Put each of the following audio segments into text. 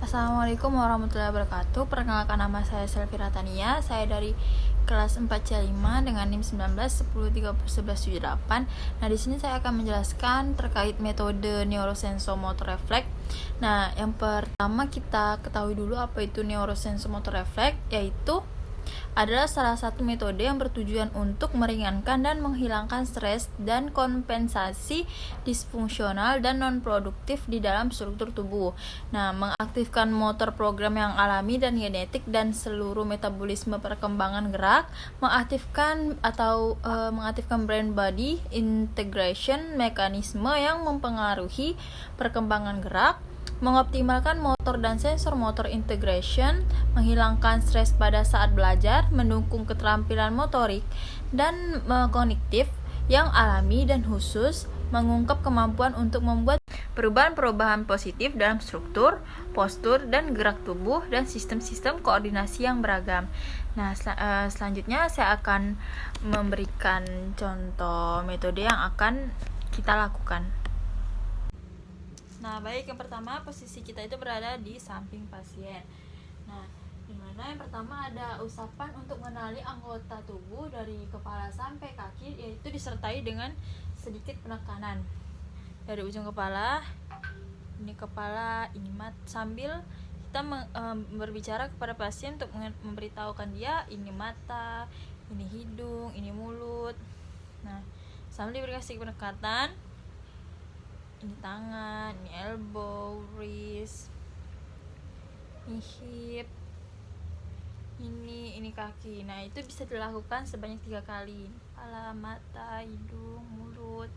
Assalamualaikum warahmatullahi wabarakatuh. Perkenalkan, nama saya Selvira Tania. Saya dari kelas 4C5 dengan NIM 1910301178. Nah, di sini saya akan menjelaskan terkait metode neurosensomotor refleks. Nah, yang pertama kita ketahui dulu apa itu neurosensomotor refleks, yaitu adalah salah satu metode yang bertujuan untuk meringankan dan menghilangkan stres dan kompensasi disfungsional dan non-produktif di dalam struktur tubuh. Nah, mengaktifkan motor program yang alami dan genetik dan seluruh metabolisme perkembangan gerak, mengaktifkan brain body integration, mekanisme yang mempengaruhi perkembangan gerak, mengoptimalkan motor dan sensor motor integration, menghilangkan stres pada saat belajar, mendukung keterampilan motorik dan kognitif yang alami dan khusus, mengungkap kemampuan untuk membuat perubahan-perubahan positif dalam struktur, postur, dan gerak tubuh, dan sistem-sistem koordinasi yang beragam. Nah, selanjutnya saya akan memberikan contoh metode yang akan kita lakukan. Nah, baik, yang pertama posisi kita itu berada di samping pasien. Nah, dimana yang pertama ada usapan untuk mengenali anggota tubuh dari kepala sampai kaki, yaitu disertai dengan sedikit penekanan dari ujung kepala, ini kepala, ini mata, sambil kita berbicara kepada pasien untuk memberitahukan dia ini mata, ini hidung, ini mulut. Nah, sambil diberikan sedikit penekatan, ini tangan, ini elbow, wrist, ini hip, ini kaki. Nah, itu bisa dilakukan sebanyak 3 kali. Kepala, mata, hidung, mulut,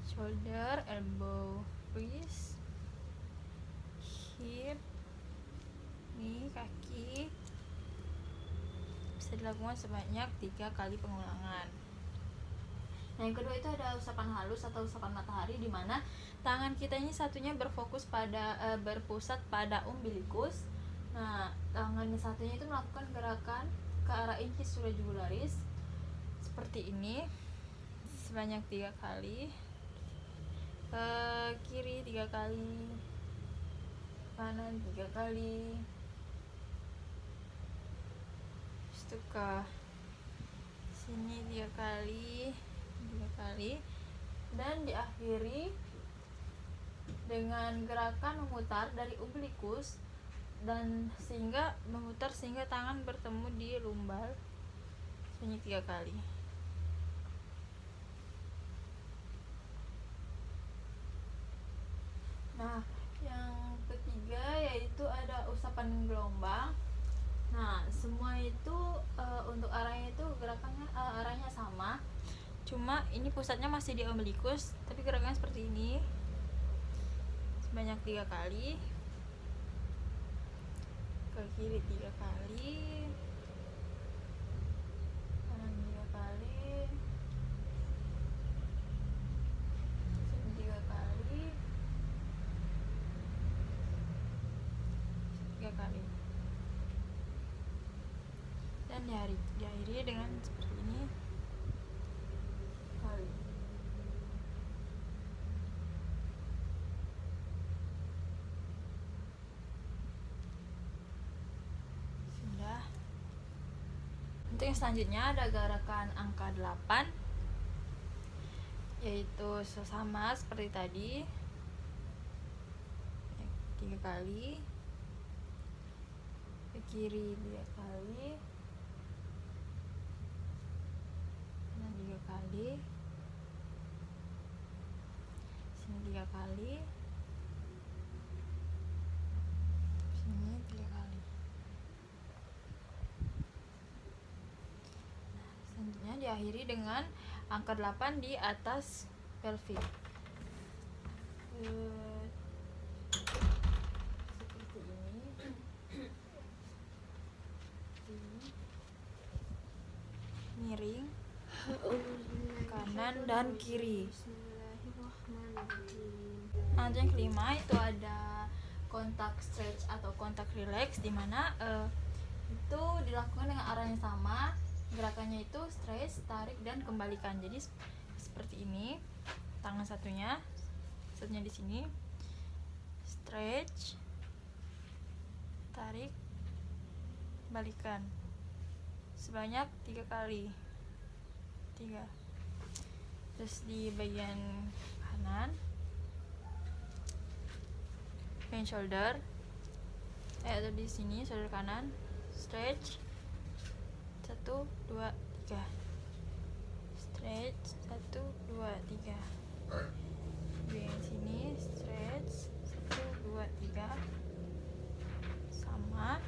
shoulder, elbow, wrist, hip, ini kaki. Bisa dilakukan sebanyak 3 kali pengulangan. Nah, yang kedua itu ada usapan halus atau usapan matahari, di mana tangan kita ini satunya berpusat pada umbilikus. Nah, tangan satunya itu melakukan gerakan ke arah incisius jugularis seperti ini sebanyak 3 kali. Ke kiri 3 kali, kanan 3 kali, terus ke sini 3 kali, dan diakhiri dengan gerakan memutar dari umbilikus dan sehingga tangan bertemu di lumbar sebanyak 3 kali. Nah, yang ketiga yaitu ada usapan gelombang. Nah, semua itu untuk arahnya itu gerakannya arahnya sama. Cuma ini pusatnya masih di umbilikus, tapi gerakannya seperti ini sebanyak 3 kali. Ke kiri 3 kali, kanan 3 kali, sini 3 kali, 3 kali. Dan diakhiri dengan seperti ini kali. Sudah. Untuk yang selanjutnya ada gerakan angka 8, yaitu sama seperti tadi, 3 kali, ke kiri 2 kali, kanan 3 kali, sini 3 kali, sini 3 kali. Nah, selanjutnya diakhiri dengan angka 8 di atas pelvic. Seperti ini. Miring kanan dan kiri. Nah, yang kelima itu ada kontak stretch atau kontak relax, di mana itu dilakukan dengan arah yang sama. Gerakannya itu stretch, tarik, dan kembalikan. Jadi seperti ini, tangan satunya di sini, stretch, balikan sebanyak 3 kali. 3. Terus di bagian kanan bagian shoulder atau di sini shoulder kanan stretch 1 2 3, stretch 1 2 3, bagian sini stretch 1 2 3, sama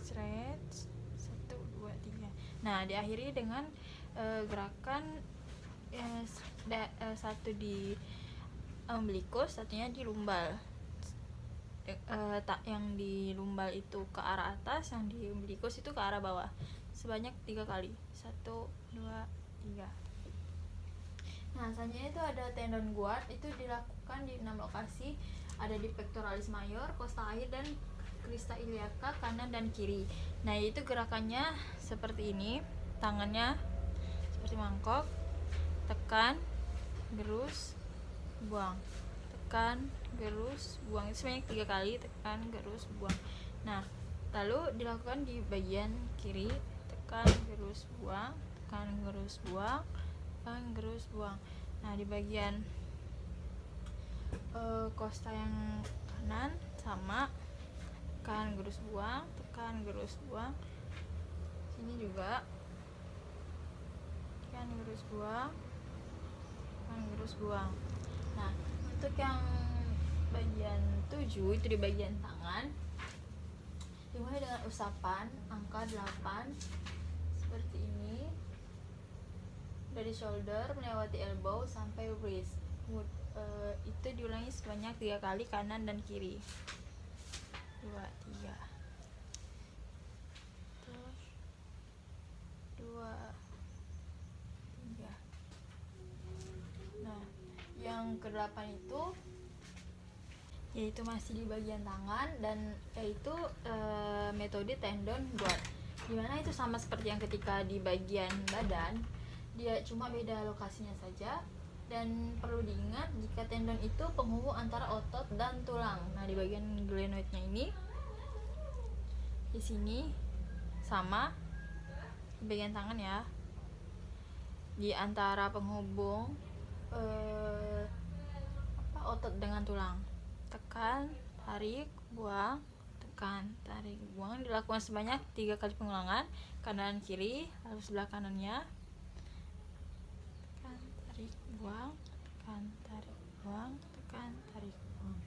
stretch 1 2 3. Nah, diakhiri dengan gerakan satu di umbilikus, satunya di lumbal. Yang di lumbal itu ke arah atas, yang di umbilikus itu ke arah bawah. Sebanyak 3 kali. 1 2 3. Nah, selanjutnya itu ada tendon guard, itu dilakukan di 6 lokasi. Ada di pectoralis major, costa akhir, dan crista iliaca kanan dan kiri. Nah, itu gerakannya seperti ini. Tangannya seperti mangkok, tekan, gerus, buang, tekan, gerus, buang. Itu sebanyak 3 kali, tekan, gerus, buang. Nah, lalu dilakukan di bagian kiri, tekan, gerus, buang, tekan, gerus, buang, tekan, gerus, buang. Nah, di bagian kosta yang kanan sama, tekan, gerus, buang, tekan, gerus, buang. Sini juga tekan, gerus, buang, tekan, gerus, buang. Nah, untuk yang bagian 7 itu di bagian tangan, dimulai dengan usapan angka 8 seperti ini, dari shoulder melewati elbow sampai wrist. Itu diulangi sebanyak 3 kali kanan dan kiri. 2 3. Terus 2 3. Nah, yang ke-8 itu yaitu masih di bagian tangan, dan yaitu metode tendon guard, dimana itu sama seperti yang ketika di bagian badan, dia cuma beda lokasinya saja. Dan perlu diingat jika tendon itu penghubung antara otot dan tulang. Nah, di bagian glenoidnya ini di sini sama di bagian tangan ya, di antara penghubung otot dengan tulang. Tekan, tarik, buang, tekan, tarik, buang. Dilakukan sebanyak 3 kali pengulangan, kanan kiri, lalu sebelah kanannya. Tekan, tarik, buang, tekan, tarik, buang, tekan, tarik, buang.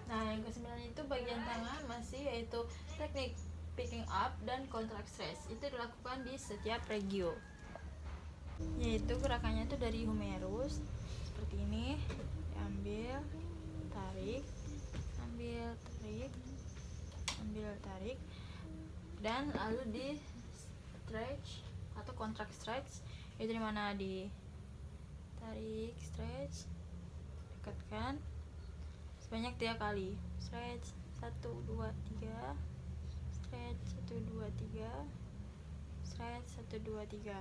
Nah, yang ke-9 itu bagian tangan masih, yaitu teknik picking up dan contract stretch. Itu dilakukan di setiap regio, yaitu gerakannya itu dari humerus seperti ini, diambil, tarik, ambil, tarik, ambil, tarik, dan lalu di stretch atau contract stretch, itu dimana di tarik, stretch, dekatkan sebanyak 3 kali, stretch 1 2 3, stretch 1 2 3, stretch 1 2 3.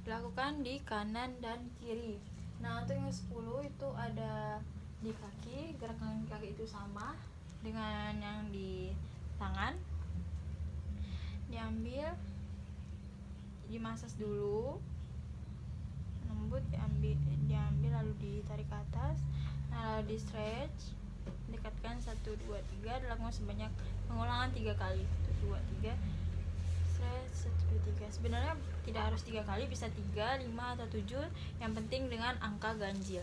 Dilakukan di kanan dan kiri. Nah, untuk yang 10 itu ada di kaki, gerakan kaki itu sama dengan yang di tangan. Diambil, dimasas dulu, lembut, diambil lalu ditarik ke atas. Nah, lalu di stretch, dekatkan 1 2 3, dilakukan sebanyak pengulangan 3 kali. 1 2 3, stretch 1 2 3. Sebenarnya tidak harus 3 kali, bisa 3, 5 atau 7, yang penting dengan angka ganjil.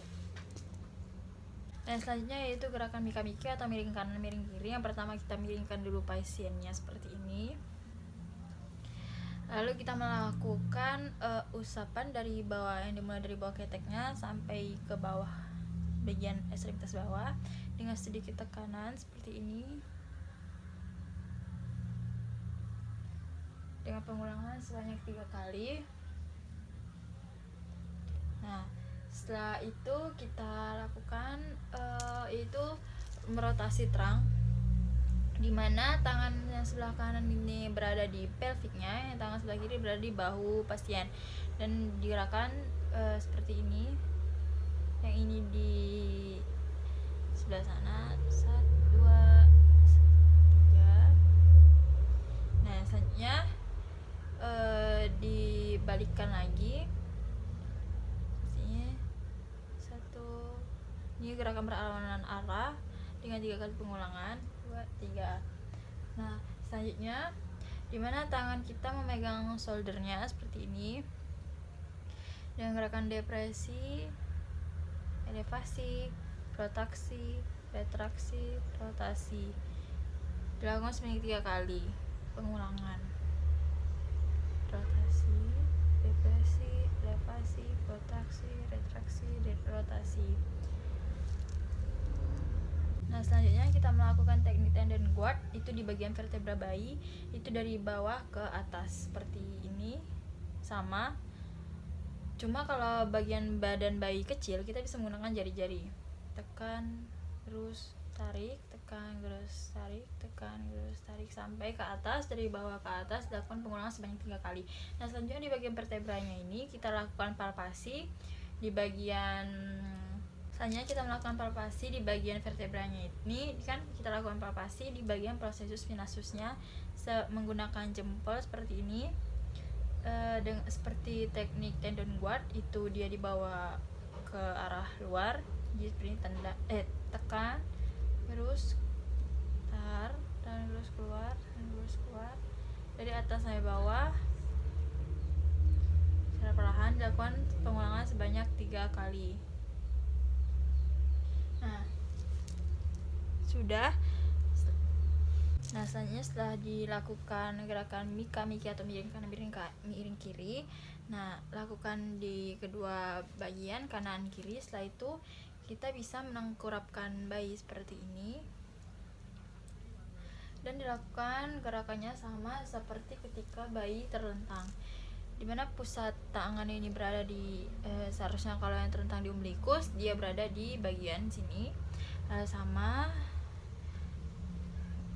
Dan selanjutnya yaitu gerakan mika-miki atau miring kanan miring kiri. Yang pertama kita miringkan dulu pasiennya seperti ini. Lalu kita melakukan usapan dari bawah, yang dimulai dari bawah keteknya sampai ke bawah bagian ekstremitas bawah dengan sedikit tekanan seperti ini, dengan pengulangan sebanyak 3 kali. Nah, setelah itu kita lakukan itu merotasi trunk, dimana tangan yang sebelah kanan ini berada di pelviknya, yang tangan sebelah kiri berada di bahu pasien, dan digerakkan seperti ini. Yang ini di sebelah sana, 1 2 3. Nah, menggunakan perlawanan arah dengan 3 kali pengulangan. 2, 3. Nah, selanjutnya dimana tangan kita memegang shouldernya seperti ini dengan gerakan depresi, elevasi, protraksi, retraksi, rotasi. Dilakukan sebanyak 3 kali pengulangan. Rotasi, depresi, elevasi, protraksi, retraksi, dan rotasi. Nah, selanjutnya kita melakukan teknik tendon guard, itu di bagian vertebra bayi, itu dari bawah ke atas seperti ini, sama. Cuma kalau bagian badan bayi kecil kita bisa menggunakan jari-jari. Tekan, terus tarik, tekan, terus tarik, tekan, terus tarik sampai ke atas. Dari bawah ke atas dilakukan pengulangan sebanyak 3 kali. Nah, selanjutnya di bagian vertebranya ini kita lakukan palpasi di bagian. Selanjutnya kita melakukan palpasi di bagian vertebranya ini, kan kita lakukan palpasi di bagian processus spinatusnya menggunakan jempol seperti ini. Dengan seperti teknik tendon guard, itu dia dibawa ke arah luar, jadi seperti tekan, terus tar, dan terus keluar, dan terus keluar dari atas sampai bawah. Secara perlahan dilakukan pengulangan sebanyak 3 kali. Nah, sudah. Nah, selanjutnya setelah dilakukan gerakan miki atau miring kanan miring kiri, nah lakukan di kedua bagian kanan kiri. Setelah itu kita bisa menengkurapkan bayi seperti ini, dan dilakukan gerakannya sama seperti ketika bayi terlentang, dimana pusat tangan ini berada di seharusnya kalau yang terlentang di umbilikus, dia berada di bagian sini. Sama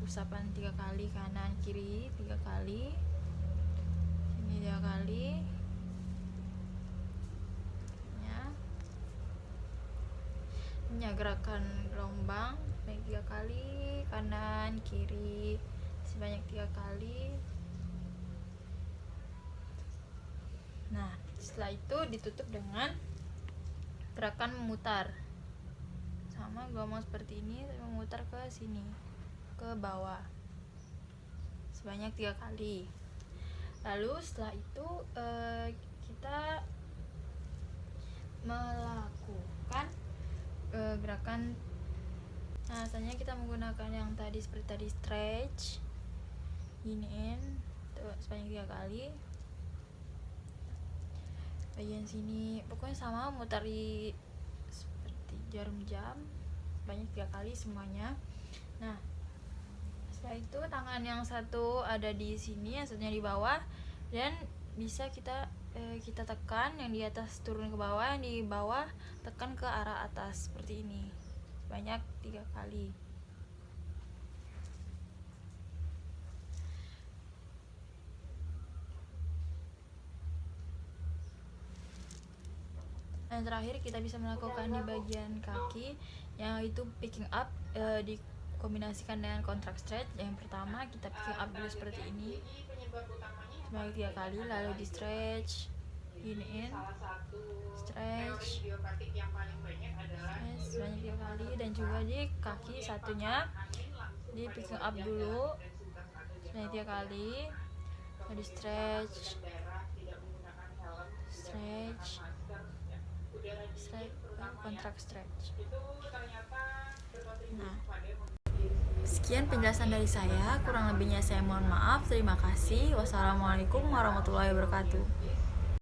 usapan 3 kali kanan kiri, 3 kali sini 3 kali ya. Gerakan gelombang sebanyak 3 kali kanan kiri sebanyak 3 kali. Nah, setelah itu ditutup dengan gerakan memutar, sama gelombang seperti ini, memutar ke sini, ke bawah sebanyak 3 kali. Lalu setelah itu kita melakukan gerakan. Nah, selanjutnya kita menggunakan yang tadi seperti tadi, stretch, giniin tuh sebanyak 3 kali. Bagian sini pokoknya sama, mutari seperti jarum jam banyak 3 kali semuanya. Nah, setelah itu tangan yang satu ada di sini, yang satunya di bawah, dan bisa kita tekan, yang di atas turun ke bawah, yang di bawah tekan ke arah atas seperti ini sebanyak 3 kali. Dan terakhir kita bisa melakukan di bagian kaki, yang itu picking up, dikombinasikan dengan contract stretch. Yang pertama kita picking up dulu seperti ini sebanyak 3 kali, lalu di stretch, giniin, stretch sebanyak 3 kali, dan juga di kaki satunya di picking up dulu sebanyak 3 kali, lalu di stretch, contract stretch. Nah, sekian penjelasan dari saya, kurang lebihnya saya mohon maaf. Terima kasih. Wassalamualaikum warahmatullahi wabarakatuh.